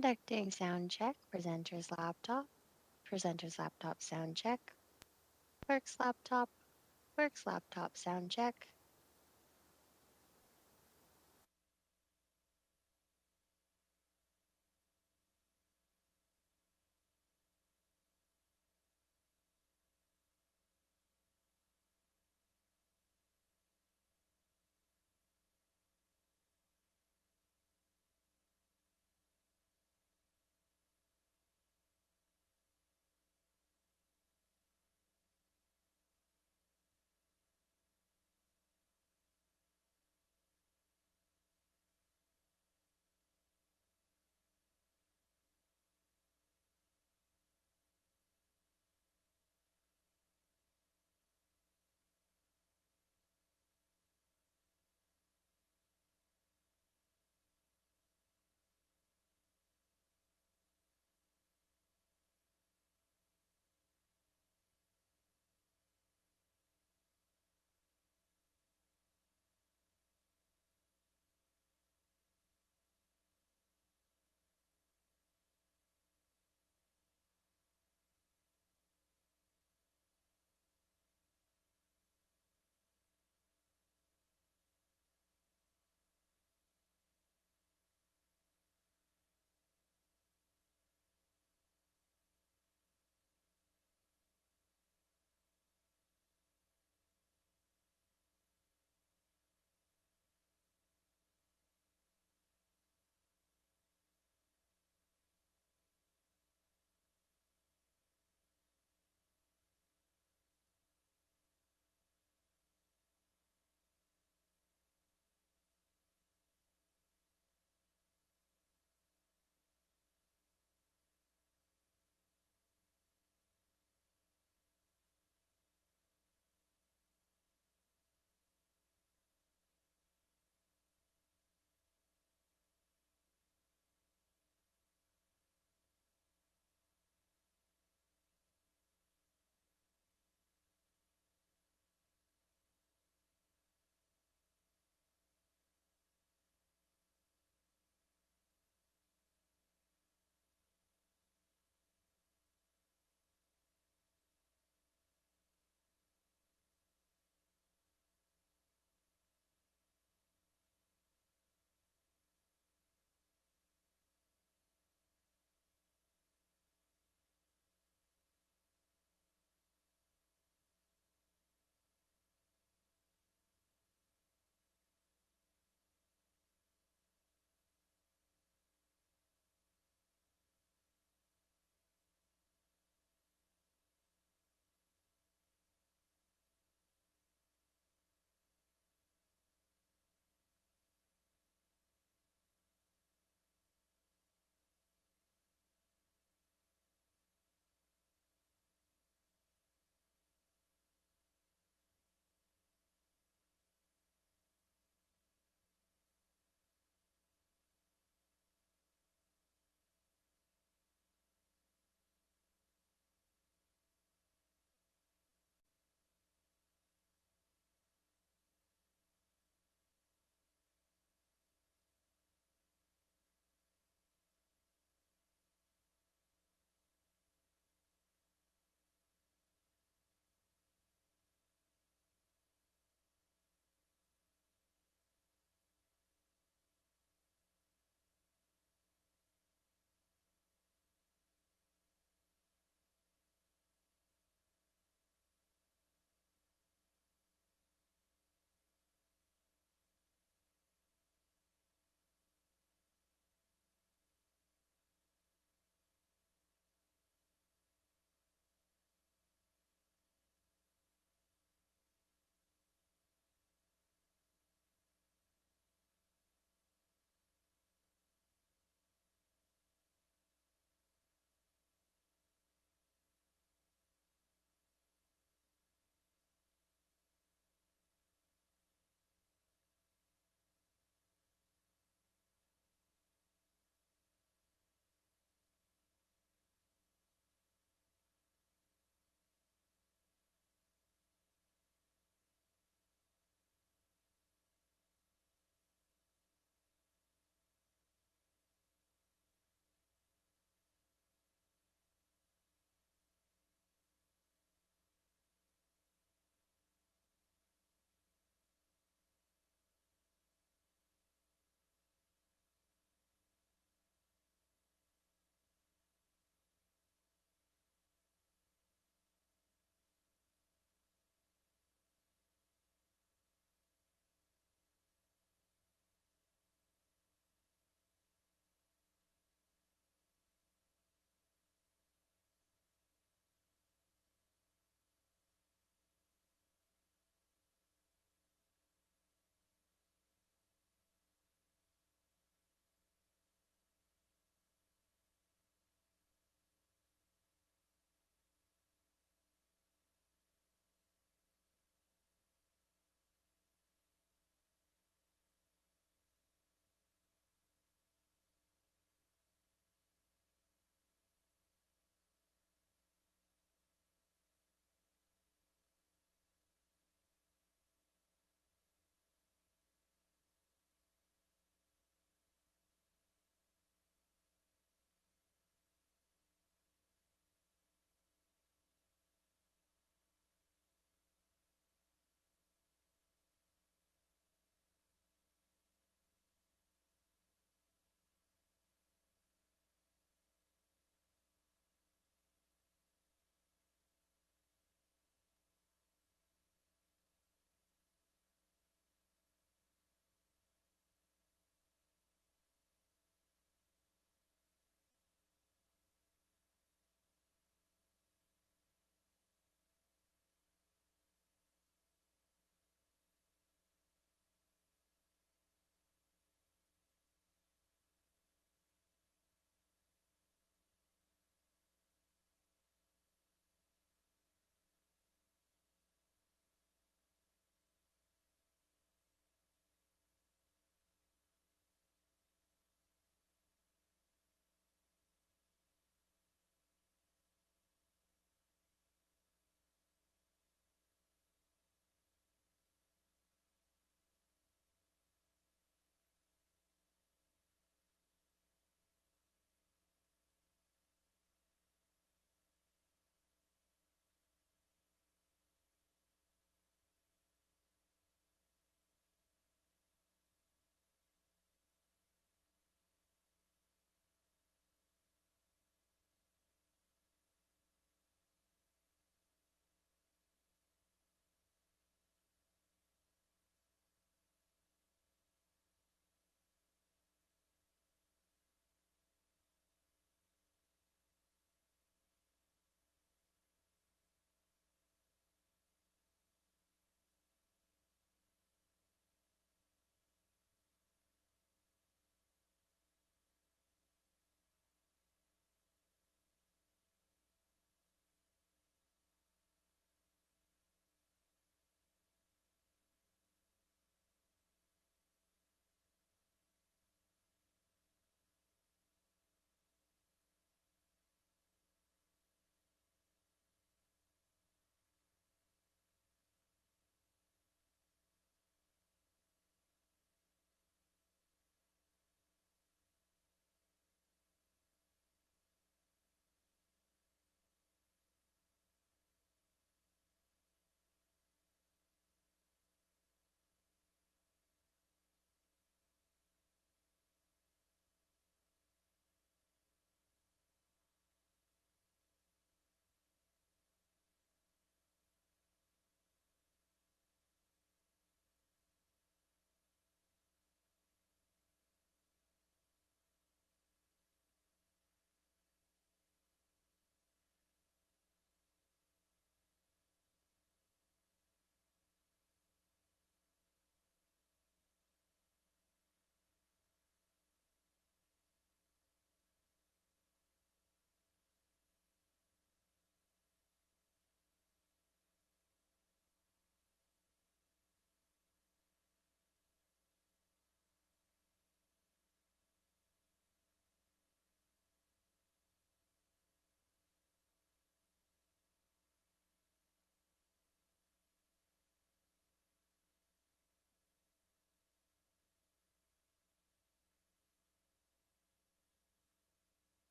Conducting sound check, presenter's laptop sound check, clerk's laptop sound check.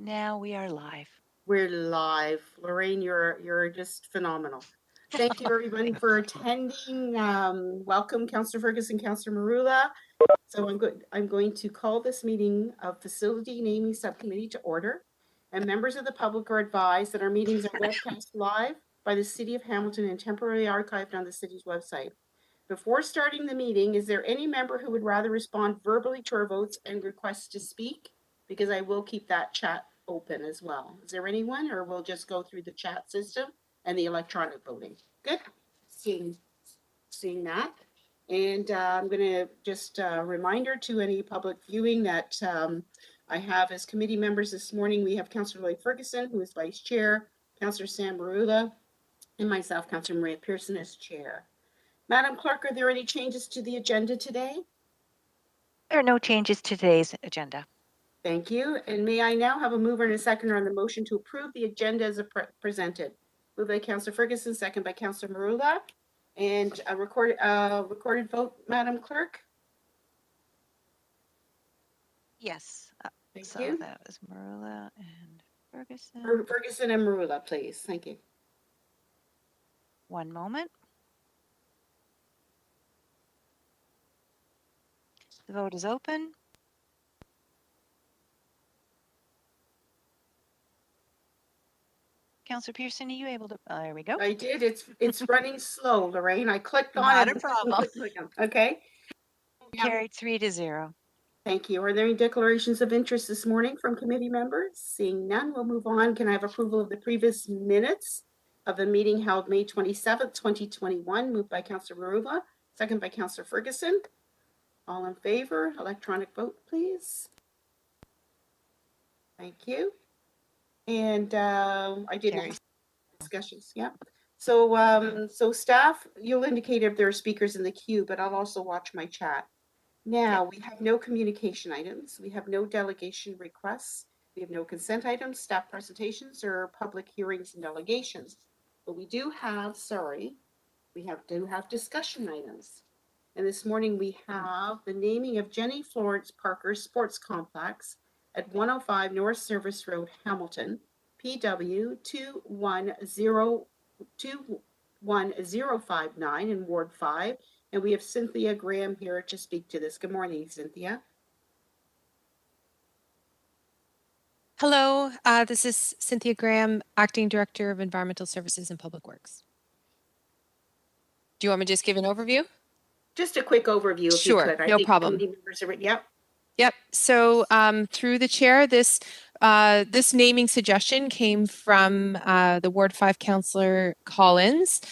Now we are live. We're live. Lorraine, you're just phenomenal. Thank you everyone for attending. Welcome, Councillor Ferguson, Councillor Marula. So I'm going to call this meeting of Facility Naming Subcommittee to order. And members of the public are advised that our meetings are webcast live by the City of Hamilton and temporarily archived on the city's website. Before starting the meeting, is there any member who would rather respond verbally to our votes and request to speak? Because I will keep that chat open as well. Is there anyone, or we'll just go through the chat system and the electronic voting? Good. Seeing that. And I'm going to just a reminder to any public viewing that I have as committee members this morning. We have Councillor Lloyd Ferguson, who is Vice Chair, Councillor Sam Marula, and myself, Councillor Maria Pearson, as Chair. Madam Clerk, are there any changes to the agenda today? There are no changes to today's agenda. Thank you. And may I now have a mover and a seconder on the motion to approve the agenda as presented? Moved by Councillor Ferguson, second by Councillor Marula. And a recorded vote, Madam Clerk? Yes. Thank So you. that was Marula and Ferguson. Ferguson and Marula, please. Thank you. One moment. The vote is open. Councillor Pearson, are you able to? There we go. I did. It's running slow, Lorraine. I clicked on Not it. a problem. Okay. Carried 3-0. Thank you. Are there any declarations of interest this morning from committee members? Seeing none, we'll move on. Can I have approval of the previous minutes of the meeting held May 27th, 2021, moved by Councillor Marula, second by Councillor Ferguson. All in favor? Electronic vote, please. Thank you. And I didn't have discussions. Yeah. So staff, you'll indicate if there are speakers in the queue, but I'll also watch my chat. Now, we have no communication items. We have no delegation requests. We have no consent items, staff presentations, or public hearings and delegations. But we do have, do have discussion items. And this morning we have the naming of Jenny Florence Parker Sports Complex at 105 North Service Road, Hamilton, PW 21059 in Ward 5. And we have Cynthia Graham here to speak to this. Good morning, Cynthia. Hello, this is Cynthia Graham, Acting Director of Environmental Services and Public Works. Do you want me to just give an overview? Just a quick overview, if Sure, you could. no problem. Yep. So through the chair, this naming suggestion came from the Ward 5 Councillor Collins.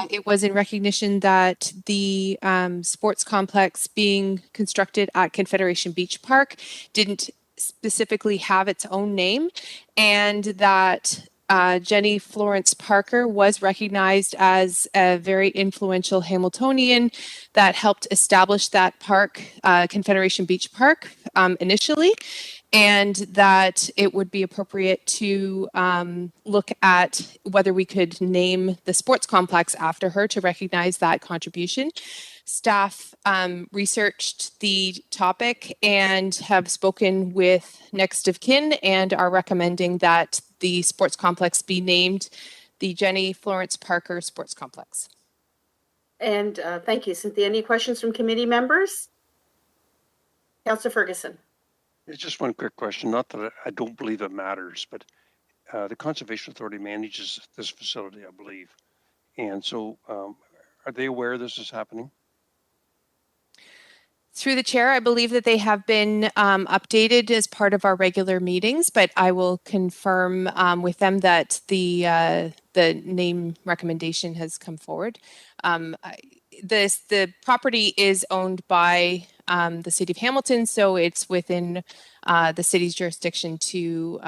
It was in recognition that the sports complex being constructed at Confederation Beach Park didn't specifically have its own name, and that Jenny Florence Parker was recognized as a very influential Hamiltonian that helped establish that park, Confederation Beach Park, initially, and that it would be appropriate to look at whether we could name the sports complex after her to recognize that contribution. Staff researched the topic and have spoken with next of kin and are recommending that the sports complex be named the Jenny Florence Parker Sports Complex. And thank you, Cynthia. Any questions from committee members? Councillor Ferguson. It's just one quick question. Not that I don't believe it matters, but the Conservation Authority manages this facility, I believe. And so are they aware this is happening? Through the chair, I believe that they have been updated as part of our regular meetings, but I will confirm with them that the name recommendation has come forward. The property is owned by the City of Hamilton, so it's within the city's jurisdiction to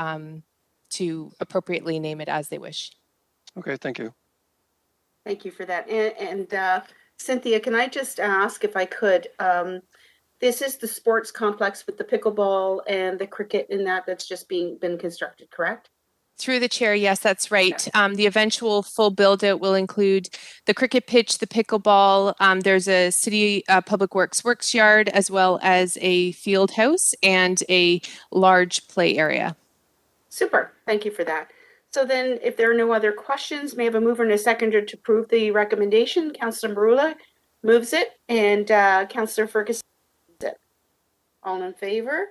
appropriately name it as they wish. Okay, thank you. Thank you for that. And Cynthia, can I just ask if I could, this is the sports complex with the pickleball and the cricket in that's just been constructed, correct? Through the chair, yes, that's right. Okay. The eventual full build out will include the cricket pitch, the pickleball. There's a city public works yard, as well as a field house and a large play area. Super. Thank you for that. So then, if there are no other questions, may I have a mover and a seconder to approve the recommendation? Councillor Marula moves it, and Councillor Ferguson seconds it. All in favor?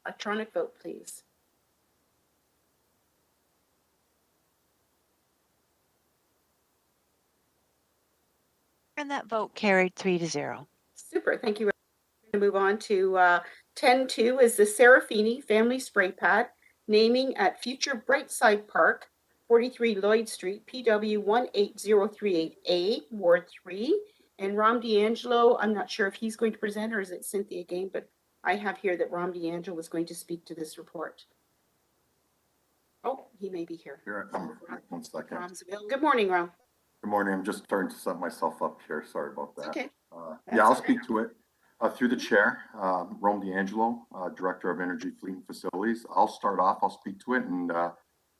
Electronic vote, please. And that vote carried 3-0. Super. Thank you. We're going to move on to 10.2 is the Serafini Family Spray Pad naming at future Brightside Park, 43 Lloyd Street, PW 18038A, Ward 3. And Rom D'Angelo, I'm not sure if he's going to present or is it Cynthia again, but I have here that Rom D'Angelo was going to speak to this report. Oh, he may be here. Here I come. 1 second. Rom's available. Good morning, Rom. Good morning. I'm just starting to set myself up here. Sorry about that. Okay. Yeah, I'll speak to it. Through the chair, Rome D'Angelo, Director of Energy Fleet and Facilities. I'll start off. I'll speak to it, and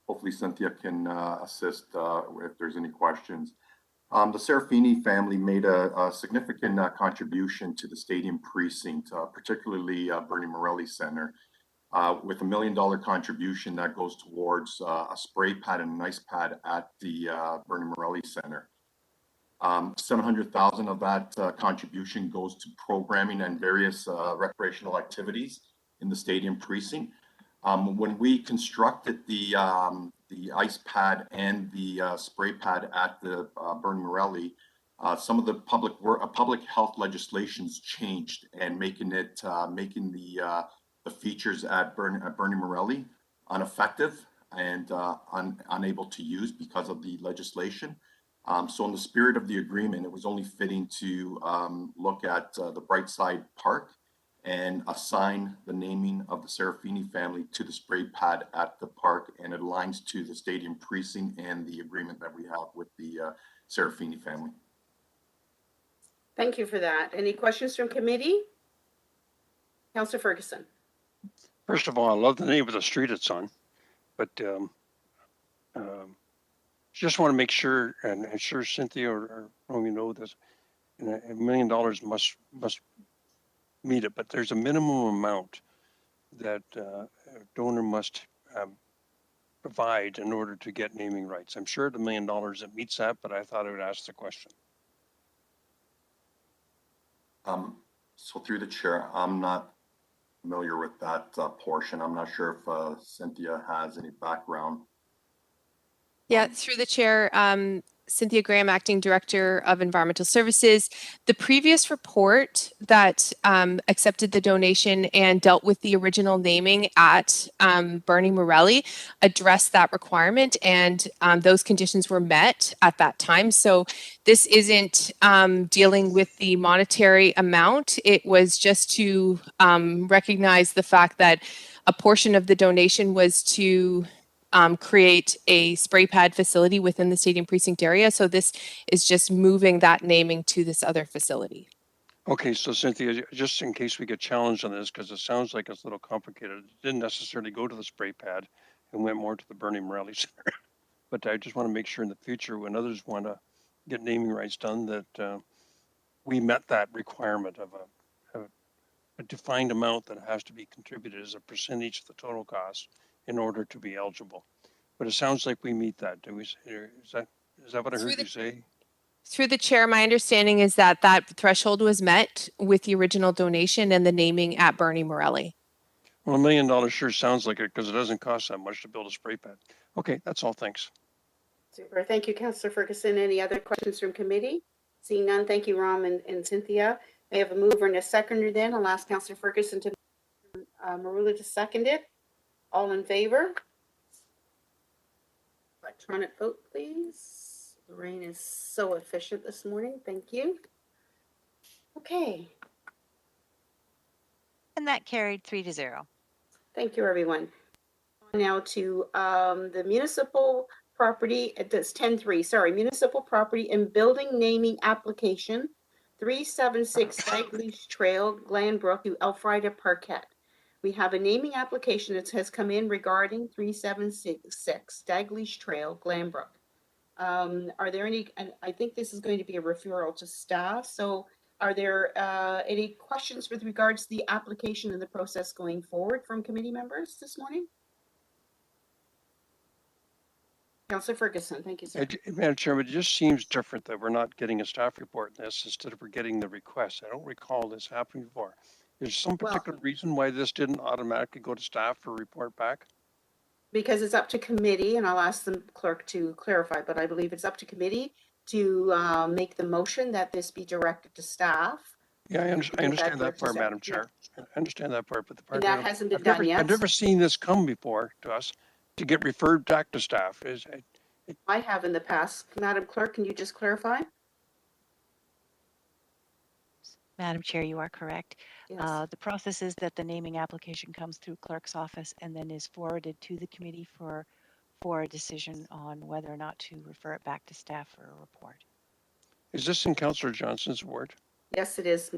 hopefully Cynthia can assist if there's any questions. The Serafini family made a significant contribution to the stadium precinct, particularly Bernie Morelli Center, with $1 million contribution that goes towards a spray pad and an ice pad at the Bernie Morelli Center. 700,000 of that contribution goes to programming and various recreational activities in the stadium precinct. When we constructed the ice pad and the spray pad at the Bernie Morelli, some of the public health legislations changed and making the features at Bernie Morelli ineffective and unable to use because of the legislation. So in the spirit of the agreement, it was only fitting to look at the Brightside Park and assign the naming of the Serafini family to the spray pad at the park, and it aligns to the stadium precinct and the agreement that we have with the Serafini family. Thank you for that. Any questions from committee? Councillor Ferguson. First of all, I love the name of the street it's on, but just want to make sure, and I'm sure Cynthia or know this, $1 million must meet it, but there's a minimum amount that a donor must provide in order to get naming rights. I'm sure the $1 million it meets that, but I thought I would ask the question. So through the chair, I'm not familiar with that portion. I'm not sure if Cynthia has any background. Yeah, through the chair, Cynthia Graham, Acting Director of Environmental Services. The previous report that accepted the donation and dealt with the original naming at Bernie Morelli addressed that requirement, and those conditions were met at that time. So this isn't dealing with the monetary amount. It was just to recognize the fact that a portion of the donation was to create a spray pad facility within the stadium precinct area. So this is just moving that naming to this other facility. Okay, so Cynthia, just in case we get challenged on this, because it sounds like it's a little complicated, it didn't necessarily go to the spray pad and went more to the Bernie Morelli Center. But I just want to make sure in the future when others want to get naming rights done that we met that requirement of a defined amount that has to be contributed as a percentage of the total cost in order to be eligible. But it sounds like we meet that. Do we? Is that what I heard you say? Through the chair, my understanding is that that threshold was met with the original donation and the naming at Bernie Morelli. Well, $1 million sure sounds like it because it doesn't cost that much to build a spray pad. Okay, that's all. Thanks. Super. Thank you, Councillor Ferguson. Any other questions from committee? Seeing none, thank you, Rom and Cynthia. I have a mover and a seconder then. I'll ask Councillor Ferguson to Marula to second it. All in favor? Electronic vote, please. Lorraine is so efficient this morning. Thank you. Okay. And that carried 3-0. Thank you, everyone. Now to the municipal property, that's 10.3, sorry, municipal property and building naming application, 376 Stagleach Trail, Glanbrook to Elfrida Parquet. We have a naming application that has come in regarding 376 Stagleach Trail, Glanbrook. Are there any, and I think this is going to be a referral to staff, so are there any questions with regards to the application and the process going forward from committee members this morning? Councillor Ferguson, thank you, sir. Madam Chairman, it just seems different that we're not getting a staff report in this instead of we're getting the request. I don't recall this happening before. Is some Well- particular reason why this didn't automatically go to staff for a report back? Because it's up to committee, and I'll ask the clerk to clarify, but I believe it's up to committee to make the motion that this be directed to staff. Yeah, I understand that part, Yeah. Madam Chair. I understand that part, but the part. And that that hasn't been I've never- done yet. I've never seen this come before to us to get referred back to staff. I have in the past. Madam Clerk, can you just clarify? Madam Chair, you are correct. Yes. The process is that the naming application comes through clerk's office and then is forwarded to the committee for a decision on whether or not to refer it back to staff for a report. Is this in Councillor Johnson's ward? Yes, it is,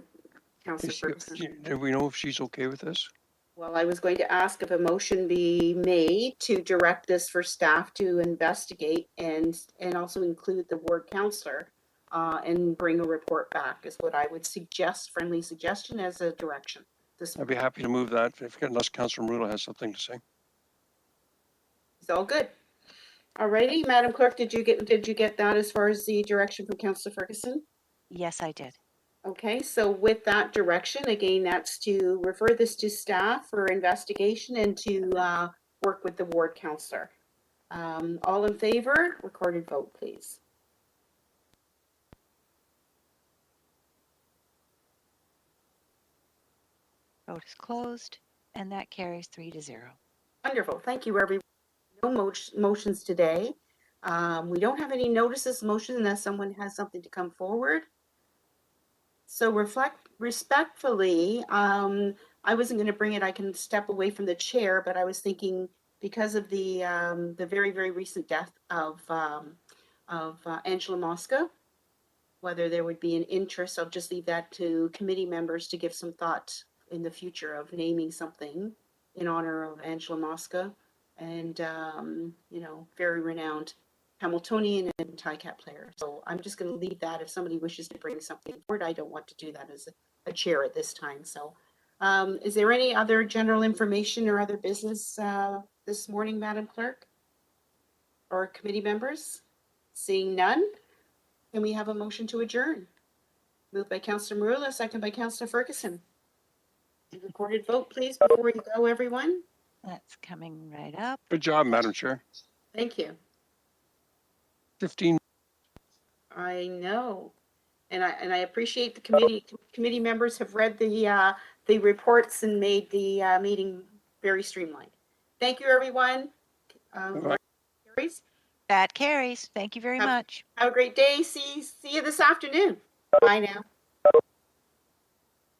Councillor Is Ferguson. she- Do we know if she's okay with this? Well, I was going to ask if a motion be made to direct this for staff to investigate and also include the ward counselor and bring a report back is what I would suggest, friendly suggestion as a direction. This I'd be happy to move that unless Councillor Marula has something to say. is all good. Alrighty, Madam Clerk, did you get that as far as the direction from Councillor Ferguson? Yes, I did. Okay, so with that direction, again, that's to refer this to staff for investigation and to work with the ward counselor. All in favor, recorded vote, please. Vote is closed, and that carries 3-0. Wonderful, thank you, everyone. No motions today. We don't have any notices, motion unless someone has something to come forward. So respectfully, I wasn't going to bring it. I can step away from the chair, but I was thinking because of the very, very recent death of Angela Mosca, whether there would be an interest. I'll just leave that to committee members to give some thought in the future of naming something in honor of Angela Mosca, and very renowned Hamiltonian and TICAT player. So I'm just going to leave that. If somebody wishes to bring something forward, I don't want to do that as a chair at this time. So is there any other general information or other business this morning, Madam Clerk? Or committee members? Seeing none, can we have a motion to adjourn? Moved by Councillor Marula, second by Councillor Ferguson. Recorded vote, please, before you go, everyone. That's coming right up. Good job, Madam Chair. Thank you. 15. I know. And I appreciate the committee members have read the reports and made the meeting very streamlined. Thank you, everyone. Bye-bye. Carries. That carries. Thank you very Have- much. Have a great day. See you this afternoon. Bye now.